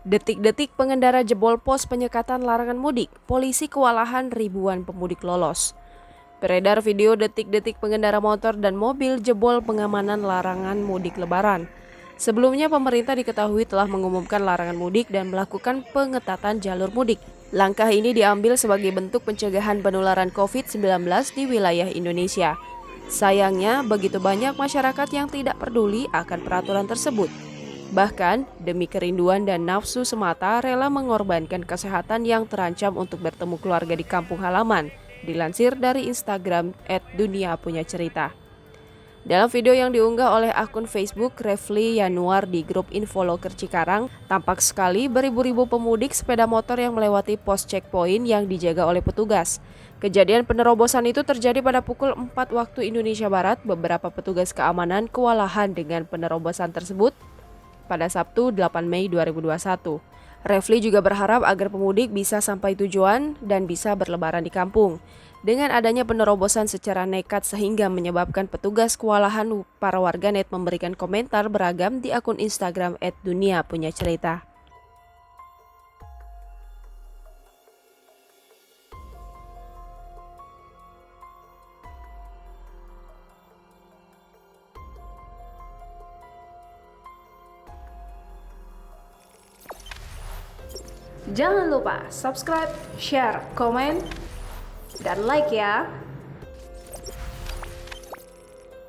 Detik-detik pengendara jebol pos penyekatan larangan mudik, polisi kewalahan ribuan pemudik lolos. Beredar video detik-detik pengendara motor dan mobil jebol pengamanan larangan mudik lebaran. Sebelumnya pemerintah diketahui telah mengumumkan larangan mudik dan melakukan pengetatan jalur mudik. Langkah ini diambil sebagai bentuk pencegahan penularan COVID-19 di wilayah Indonesia. Sayangnya, begitu banyak masyarakat yang tidak peduli akan peraturan tersebut. Bahkan, demi kerinduan dan nafsu semata rela mengorbankan kesehatan yang terancam untuk bertemu keluarga di kampung halaman, dilansir dari Instagram @duniapunyacerita. Dalam video yang diunggah oleh akun Facebook Refli Yanuar di grup Infoloker Cikarang, tampak sekali beribu-ribu pemudik sepeda motor yang melewati pos checkpoint yang dijaga oleh petugas. Kejadian penerobosan itu terjadi pada pukul 4 waktu Indonesia Barat. Beberapa petugas keamanan kewalahan dengan penerobosan tersebut pada Sabtu 8 Mei 2021. Refli juga berharap agar pemudik bisa sampai tujuan dan bisa berlebaran di kampung. Dengan adanya penerobosan secara nekat sehingga menyebabkan petugas kewalahan, para warganet memberikan komentar beragam di akun Instagram @duniapunyacerita. Jangan lupa subscribe, share, komen, dan like ya.